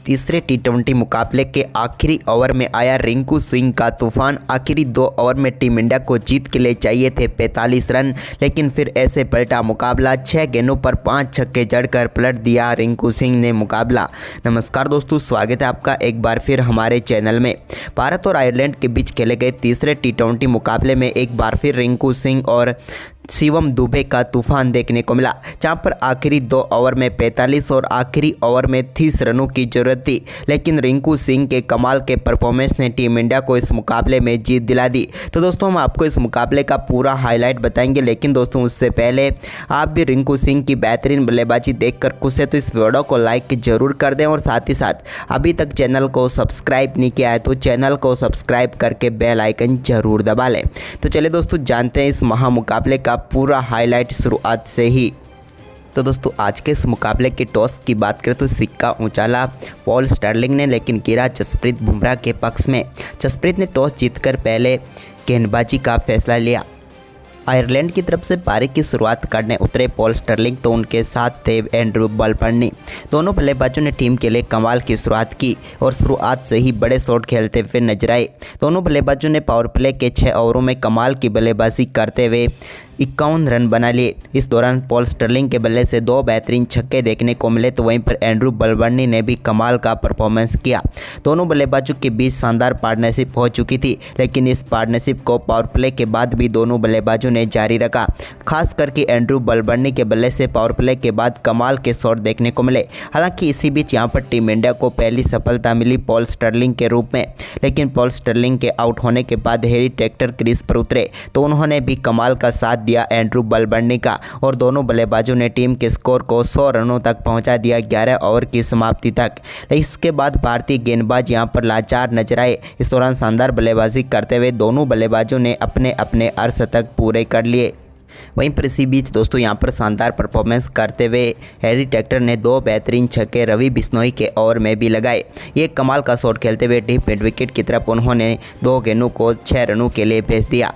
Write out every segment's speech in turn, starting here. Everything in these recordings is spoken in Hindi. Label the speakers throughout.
Speaker 1: तीसरे टी20 मुकाबले के आखिरी ओवर में आया रिंकू सिंह का तूफान। आखिरी 2 ओवर में टीम इंडिया को जीत के लिए चाहिए थे 45 रन, लेकिन फिर ऐसे पलटा मुकाबला। 6 गेंदों पर 5 छक्के जड़कर पलट दिया रिंकू सिंह ने मुकाबला। नमस्कार दोस्तों, स्वागत है आपका एक बार फिर हमारे चैनल में। भारत और आयरलैंड के बीच खेले गए तीसरे टी20 मुकाबले में एक बार फिर रिंकू सिंह और शिवम दुबे का तूफान देखने को मिला, जहां पर आखिरी 2 ओवर में 45 और आखिरी ओवर में 30 रनों की जरूरत थी, लेकिन रिंकू सिंह के कमाल के परफॉर्मेंस ने टीम इंडिया को इस मुकाबले में जीत दिला दी। तो दोस्तों, हम आपको इस मुकाबले का पूरा हाईलाइट बताएंगे, लेकिन दोस्तों उससे पहले आप भी रिंकू सिंह की बेहतरीन बल्लेबाजी देखकर खुश है तो इस वीडियो को लाइक जरूर कर दें और साथ ही साथ अभी तक चैनल को सब्सक्राइब नहीं किया है तो चैनल को सब्सक्राइब करके बेल आइकन जरूर दबा लें। तो चलिए दोस्तों, जानते हैं इस महामुकाबले का पूरा हाईलाइट शुरुआत से ही। तो दोस्तों, आज के इस मुकाबले के टॉस की बात करें तो सिक्का उछाला पॉल स्टर्लिंग ने, लेकिन गिरा जसप्रीत बुमराह के पक्ष में। जसप्रीत ने टॉस जीतकर पहले गेंदबाजी का फैसला लिया। आयरलैंड की तरफ से पारी की शुरुआत करने उतरे पॉल स्टर्लिंग, तो उनके साथ थे एंड्रू बलबर्नी। दोनों बल्लेबाजों ने टीम के लिए कमाल की शुरुआत की और शुरुआत से ही बड़े शॉट खेलते हुए नजर आए। दोनों बल्लेबाजों ने पावर प्ले के 6 ओवरों में कमाल की बल्लेबाजी करते हुए 51 रन बना लिए। इस दौरान पॉल स्टर्लिंग के बल्ले से 2 बेहतरीन छक्के देखने को मिले, तो वहीं पर एंड्रू बलबर्नी ने भी कमाल का परफॉर्मेंस किया। दोनों बल्लेबाजों के बीच शानदार पार्टनरशिप हो चुकी थी, लेकिन इस पार्टनरशिप को पावर प्ले के बाद भी दोनों बल्लेबाजों ने जारी रखा। खास करके एंड्रू बलबर्नी के बल्ले से पावर प्ले के बाद कमाल के शॉट देखने को मिले। हालांकि इसी बीच यहां पर टीम इंडिया को पहली सफलता मिली पॉल स्टर्लिंग के रूप में, लेकिन पॉल स्टर्लिंग के आउट होने के बाद हैरी टेक्टर क्रीज पर उतरे तो उन्होंने भी कमाल का साथ दिया एंड्रू बलबर्नी का, और दोनों बल्लेबाजों ने टीम के स्कोर को 100 रनों तक पहुंचा दिया 11 ओवर की समाप्ति तक। इसके बाद भारतीय गेंदबाज यहां पर लाचार नजर आए। इस दौरान शानदार बल्लेबाजी करते हुए दोनों बल्लेबाजों ने अपने अपने अर्धशतक पूरे कर लिए। वहीं पर इसी बीच दोस्तों यहां पर शानदार परफॉर्मेंस करते हुए हैरी टेक्टर ने 2 बेहतरीन छक्के रवि बिश्नोई के ओवर में भी लगाए। ये कमाल का शॉट खेलते हुए डीप मिड विकेट की तरफ उन्होंने 2 गेंदों को 6 रनों के लिए भेज दिया।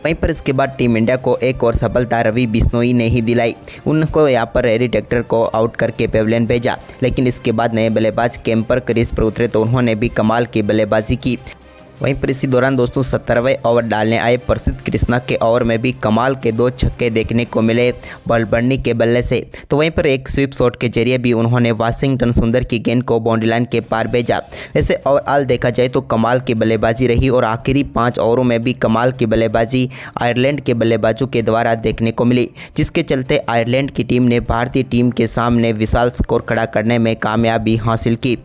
Speaker 1: वहीं पर इसके बाद टीम इंडिया को एक और सफलता रवि बिश्नोई ने ही दिलाई। उनको यहाँ पर हैरी टेक्टर को आउट करके पेविलियन भेजा, लेकिन इसके बाद नए बल्लेबाज कैम्पर क्रीज पर उतरे तो उन्होंने भी कमाल की बल्लेबाजी की। वहीं पर इसी दौरान दोस्तों 17वें ओवर डालने आए प्रसिद्ध कृष्णा के ओवर में भी कमाल के 2 छक्के देखने को मिले बलबर्नी के बल्ले से। तो वहीं पर एक स्वीप शॉट के जरिए भी उन्होंने वाशिंगटन सुंदर की गेंद को बाउंड्री लाइन के पार भेजा। वैसे ओवरऑल देखा जाए तो कमाल की बल्लेबाजी रही और आखिरी 5 ओवरों में भी कमाल की बल्लेबाजी आयरलैंड के बल्लेबाजों के द्वारा देखने को मिली, जिसके चलते आयरलैंड की टीम ने भारतीय टीम के सामने विशाल स्कोर खड़ा करने में कामयाबी हासिल की।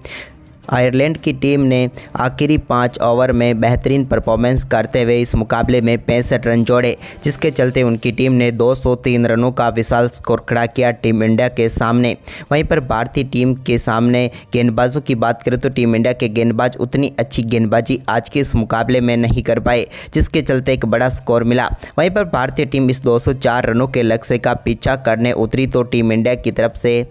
Speaker 1: आयरलैंड की टीम ने आखिरी 5 ओवर में बेहतरीन परफॉर्मेंस करते हुए इस मुकाबले में 65 रन जोड़े, जिसके चलते उनकी टीम ने 203 रनों का विशाल स्कोर खड़ा किया टीम इंडिया के सामने। वहीं पर भारतीय टीम के सामने गेंदबाजों की बात करें तो टीम इंडिया के गेंदबाज उतनी अच्छी गेंदबाजी आज के इस मुकाबले में नहीं कर पाए, जिसके चलते एक बड़ा स्कोर मिला। वहीं पर भारतीय टीम इस 204 रनों के लक्ष्य का पीछा करने उतरी तो टीम इंडिया की तरफ से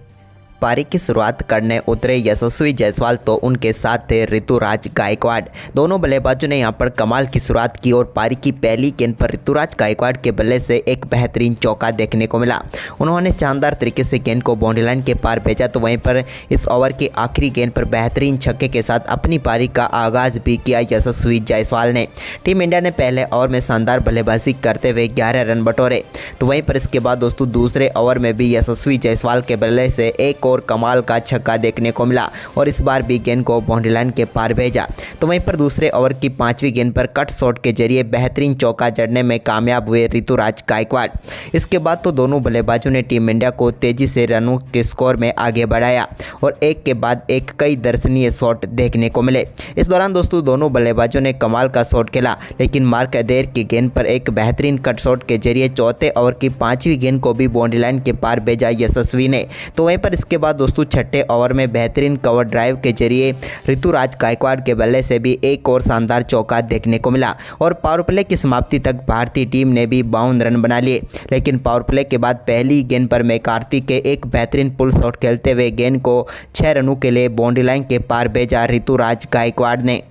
Speaker 1: पारी की शुरुआत करने उतरे यशस्वी जायसवाल, तो उनके साथ थे ऋतुराज गायकवाड़। दोनों बल्लेबाजों ने यहां पर कमाल की शुरुआत की और पारी की पहली गेंद पर ऋतुराज गायकवाड़ के बल्ले से एक बेहतरीन चौका देखने को मिला। उन्होंने शानदार तरीके से गेंद को बाउंड्री लाइन के पार भेजा, तो वहीं पर इस ओवर की आखिरी गेंद पर बेहतरीन छक्के के साथ अपनी पारी का आगाज भी किया यशस्वी जायसवाल ने। टीम इंडिया ने पहले ओवर में शानदार बल्लेबाजी करते हुए 11 रन बटोरे, तो वहीं पर इसके बाद दोस्तों दूसरे ओवर में भी यशस्वी जायसवाल के बल्ले से एक और कमाल का छक्का देखने को मिला और इस बार भी गेंद को बाउंड्री लाइन के पार भेजा। तो वहीं पर दूसरे ओवर की 5वीं गेंद पर कट शॉट के जरिए बेहतरीन चौका जड़ने में कामयाब हुए ऋतुराज गायकवाड़। इसके बाद तो दोनों बल्लेबाजों ने टीम इंडिया को तेजी से रनों के स्कोर में आगे बढ़ाया और एक के बाद एक कई दर्शनीय शॉट देखने को मिले। इस दौरान दोस्तों दोनों बल्लेबाजों ने कमाल का शॉट खेला, लेकिन मार्क अदेर की गेंद पर एक बेहतरीन कट शॉट के जरिए चौथे ओवर की 5वीं गेंद को भी बाउंड्री लाइन के पार भेजा यशस्वी ने। तो वहीं पर इसके बाद दोस्तों 6ठे ओवर में बेहतरीन कवर ड्राइव के जरिए ऋतुराज गायकवाड़ के बल्ले से भी एक और शानदार चौका देखने को मिला और पावर प्ले की समाप्ति तक भारतीय टीम ने भी 52 रन बना लिए। लेकिन पावर प्ले के बाद पहली गेंद पर मैकार्थी के एक बेहतरीन पुल शॉट खेलते हुए गेंद को 6 रनों के लिए बाउंड्री लाइन के पार भेजा ऋतुराज गायकवाड़ ने।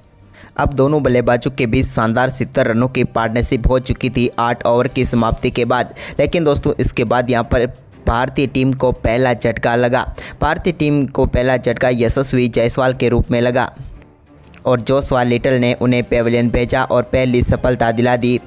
Speaker 1: अब दोनों बल्लेबाजों के बीच शानदार 70 रनों की पार्टनरशिप हो चुकी थी 8 ओवर की समाप्ति के बाद, लेकिन दोस्तों इसके बाद यहां पर भारतीय टीम को पहला झटका लगा। भारतीय टीम को पहला झटका यशस्वी जायसवाल के रूप में लगा और जोशुआ लिटल ने उन्हें पेविलियन भेजा और पहली सफलता दिला दी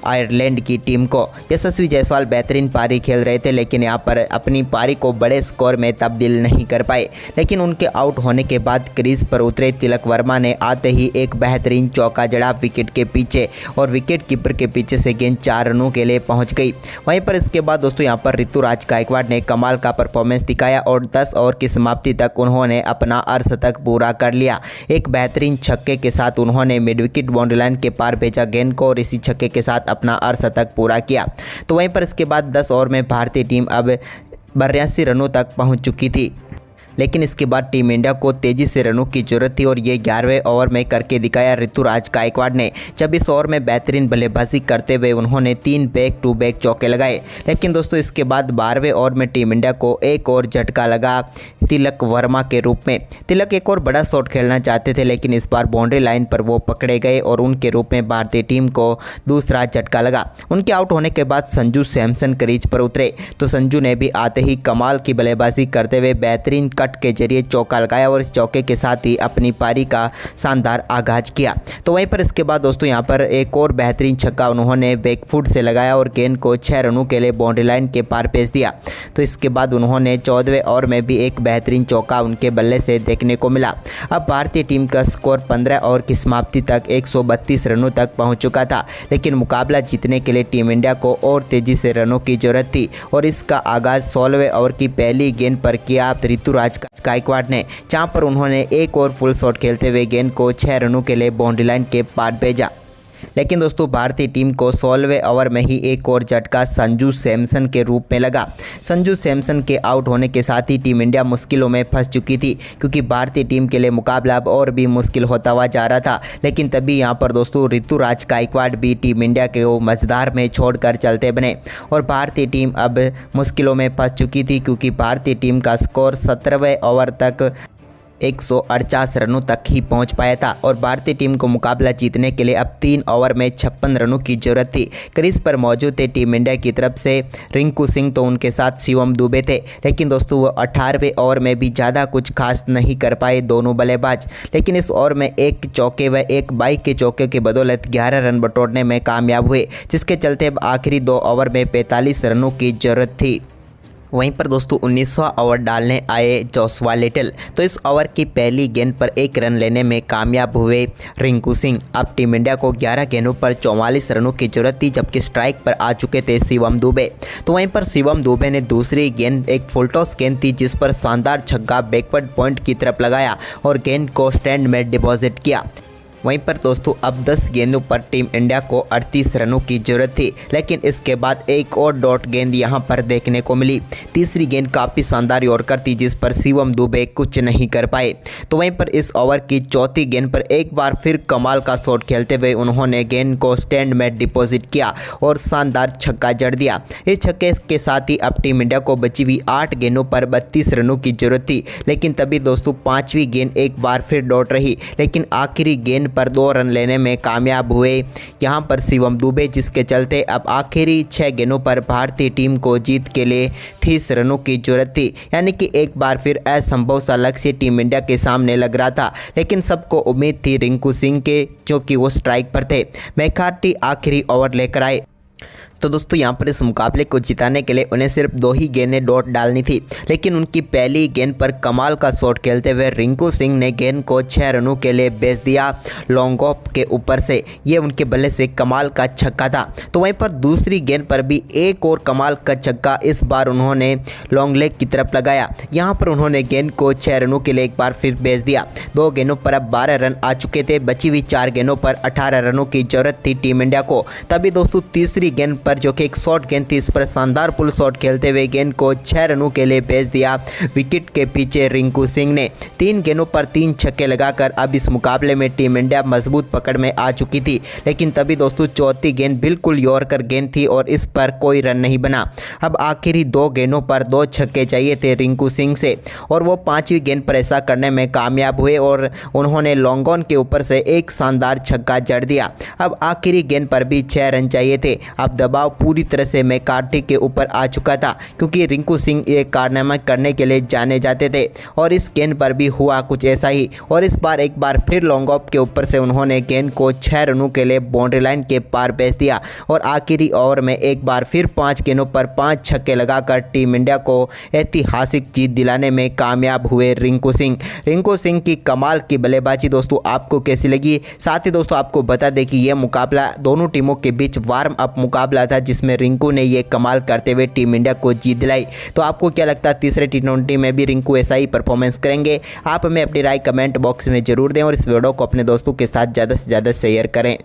Speaker 1: आयरलैंड की टीम को। यशस्वी जायसवाल बेहतरीन पारी खेल रहे थे, लेकिन यहाँ पर अपनी पारी को बड़े स्कोर में तब्दील नहीं कर पाए। लेकिन उनके आउट होने के बाद क्रीज पर उतरे तिलक वर्मा ने आते ही एक बेहतरीन चौका जड़ा विकेट के पीछे और विकेट कीपर के पीछे से गेंद 4 रनों के लिए पहुँच गई। वहीं पर इसके बाद दोस्तों यहाँ पर ऋतुराज गायकवाड़ ने कमाल का परफॉर्मेंस दिखाया और 10 ओवर की समाप्ति तक उन्होंने अपना अर्धशतक पूरा कर लिया। एक बेहतरीन छक्के के साथ उन्होंने मिड विकेट बाउंड्री लाइन के पार भेजा गेंद को और इसी छक्के के साथ अपना अर्धशतक पूरा किया। तो वहीं पर इसके बाद 10 ओवर में भारतीय टीम अब 82 रनों तक पहुंच चुकी थी, लेकिन इसके बाद टीम इंडिया को तेज़ी से रनों की जरूरत थी और ये 11वें ओवर में करके दिखाया ऋतुराज गायकवाड़ ने। 26 ओवर में बेहतरीन बल्लेबाजी करते हुए उन्होंने 3 बैक टू बैक चौके लगाए। लेकिन दोस्तों इसके बाद 12वें ओवर में टीम इंडिया को एक और झटका लगा तिलक वर्मा के रूप में। तिलक एक और बड़ा शॉट खेलना चाहते थे, लेकिन इस बार बाउंड्री लाइन पर वो पकड़े गए और उनके रूप में भारतीय टीम को दूसरा झटका लगा। उनके आउट होने के बाद संजू सैमसन क्रीज पर उतरे तो संजू ने भी आते ही कमाल की बल्लेबाजी करते हुए बेहतरीन कट के जरिए चौका लगाया और इस चौके के साथ ही अपनी पारी का शानदार आगाज किया। तो वहीं पर इसके बाद दोस्तों यहाँ पर एक और बेहतरीन छक्का उन्होंने बैकफुट से लगाया और गेंद को 6 रनों के लिए बाउंड्री लाइन के पार भेज दिया। तो इसके बाद उन्होंने 14वें ओवर में भी एक बेहतरीन चौका उनके बल्ले से देखने को मिला। अब भारतीय टीम का स्कोर 15 ओवर की समाप्ति तक 132 रनों तक पहुँच चुका था, लेकिन मुकाबला जीतने के लिए टीम इंडिया को और तेजी से रनों की जरूरत थी और इसका आगाज 16वें ओवर की पहली गेंद पर किया ऋतुराज गायकवाड़ ने, जहां पर उन्होंने एक और फुल शॉट खेलते हुए गेंद को 6 रनों के लिए बाउंड्री लाइन के पार भेजा। लेकिन दोस्तों भारतीय टीम को 16वें ओवर में ही एक और झटका संजू सैमसन के रूप में लगा। संजू सैमसन के आउट होने के साथ ही टीम इंडिया मुश्किलों में फंस चुकी थी, क्योंकि भारतीय टीम के लिए मुकाबला अब और भी मुश्किल होता हुआ जा रहा था। लेकिन तभी यहां पर दोस्तों ऋतुराज गायकवाड़ भी टीम इंडिया के मझधार में छोड़कर चलते बने और भारतीय टीम अब मुश्किलों में फंस चुकी थी, क्योंकि भारतीय टीम का स्कोर 17वें ओवर तक 148 रनों तक ही पहुंच पाया था और भारतीय टीम को मुकाबला जीतने के लिए अब 3 ओवर में 56 रनों की जरूरत थी। क्रीज पर मौजूद थे टीम इंडिया की तरफ से रिंकू सिंह, तो उनके साथ शिवम दुबे थे। लेकिन दोस्तों वो 18वें ओवर में भी ज़्यादा कुछ खास नहीं कर पाए दोनों बल्लेबाज। लेकिन इस ओवर में एक चौके व एक बाइक के चौके की बदौलत 11 रन बटोरने में कामयाब हुए, जिसके चलते अब आखिरी 2 ओवर में 45 रनों की जरूरत थी। वहीं पर दोस्तों 19वां ओवर डालने आए जोशुआ लिटल, तो इस ओवर की पहली गेंद पर 1 रन लेने में कामयाब हुए रिंकू सिंह। अब टीम इंडिया को 11 गेंदों पर 44 रनों की जरूरत थी, जबकि स्ट्राइक पर आ चुके थे शिवम दुबे। तो वहीं पर शिवम दुबे ने दूसरी गेंद एक फुल टॉस गेंद थी, जिस पर शानदार छक्का बैकवर्ड पॉइंट की तरफ लगाया और गेंद को स्टैंड में डिपॉजिट किया। वहीं पर दोस्तों अब 10 गेंदों पर टीम इंडिया को 38 रनों की जरूरत थी, लेकिन इसके बाद एक और डॉट गेंद यहां पर देखने को मिली। तीसरी गेंद काफ़ी शानदार यॉर्कर थी, जिस पर शिवम दुबे कुछ नहीं कर पाए। तो वहीं पर इस ओवर की चौथी गेंद पर एक बार फिर कमाल का शॉट खेलते हुए उन्होंने गेंद को स्टैंड में डिपॉजिट किया और शानदार छक्का जड़ दिया। इस छक्के के साथ ही अब टीम इंडिया को बची हुई 8 गेंदों पर 32 रनों की जरूरत थी। लेकिन तभी दोस्तों 5वीं गेंद एक बार फिर डॉट रही, लेकिन आखिरी गेंद पर 2 रन लेने में कामयाब हुए यहां पर शिवम दुबे, जिसके चलते अब आखिरी 6 गेंदों पर भारतीय टीम को जीत के लिए 30 रनों की जरूरत थी। यानी कि एक बार फिर असंभव सा लक्ष्य टीम इंडिया के सामने लग रहा था, लेकिन सबको उम्मीद थी रिंकू सिंह के, जो कि वो स्ट्राइक पर थे। मैकार्टी आखिरी ओवर लेकर आए। तो दोस्तों यहाँ पर इस मुकाबले को जिताने के लिए उन्हें सिर्फ 2 ही गेंदें डॉट डालनी थी, लेकिन उनकी पहली गेंद पर कमाल का शॉट खेलते हुए रिंकू सिंह ने गेंद को 6 रनों के लिए भेज दिया लॉन्ग ऑफ के ऊपर से। ये उनके बल्ले से कमाल का छक्का था। तो वहीं पर दूसरी गेंद पर भी एक और कमाल का छक्का इस बार उन्होंने लॉन्ग लेग की तरफ लगाया। यहाँ पर उन्होंने गेंद को 6 रनों के लिए एक बार फिर भेज दिया। 2 गेंदों पर अब 12 रन आ चुके थे। बची हुई 4 गेंदों पर 18 रनों की जरूरत थी टीम इंडिया को। तभी दोस्तों तीसरी गेंद पर जो कि एक शॉर्ट गेंद थी, इस पर शानदार पुल शॉट खेलते हुए गेंद को 6 रनों के लिए भेज दिया विकेट के पीछे रिंकू सिंह ने। 3 गेंदों पर 3 छक्के लगाकर अब इस मुकाबले में टीम इंडिया मजबूत पकड़ में आ चुकी थी। लेकिन तभी दोस्तों चौथी गेंद बिल्कुल यॉर्कर गेंद थी और इस पर कोई रन नहीं बना। अब आखिरी 2 गेंदों पर 2 छक्के चाहिए थे रिंकू सिंह से और वो 5वीं गेंद पर ऐसा करने में कामयाब हुए और उन्होंने लॉन्ग ऑन के ऊपर से एक शानदार छक्का जड़ दिया। अब आखिरी गेंद पर भी 6 रन चाहिए थे। अब दबाव दबाव पूरी तरह से मैकार्थी के ऊपर आ चुका था, क्योंकि रिंकू सिंह ये कारनामा करने के लिए जाने जाते थे और इस गेंद पर भी हुआ कुछ ऐसा ही। और इस बार एक बार फिर लॉन्ग ऑफ के ऊपर से उन्होंने गेंद को 6 रनों के लिए बाउंड्री लाइन के पार भेज दिया और आखिरी ओवर में एक बार फिर 5 गेंदों पर 5 छक्के लगाकर टीम इंडिया को ऐतिहासिक जीत दिलाने में कामयाब हुए रिंकू सिंह की कमाल की बल्लेबाजी दोस्तों आपको कैसी लगी। साथ ही दोस्तों आपको बता दें कि यह मुकाबला दोनों टीमों के बीच वार्म अप मुकाबला था, जिसमें रिंकू ने यह कमाल करते हुए टीम इंडिया को जीत दिलाई। तो आपको क्या लगता है तीसरे T20 में भी रिंकू ऐसा ही परफॉर्मेंस करेंगे? आप हमें अपनी राय कमेंट बॉक्स में जरूर दें और इस वीडियो को अपने दोस्तों के साथ ज़्यादा से ज़्यादा शेयर करें।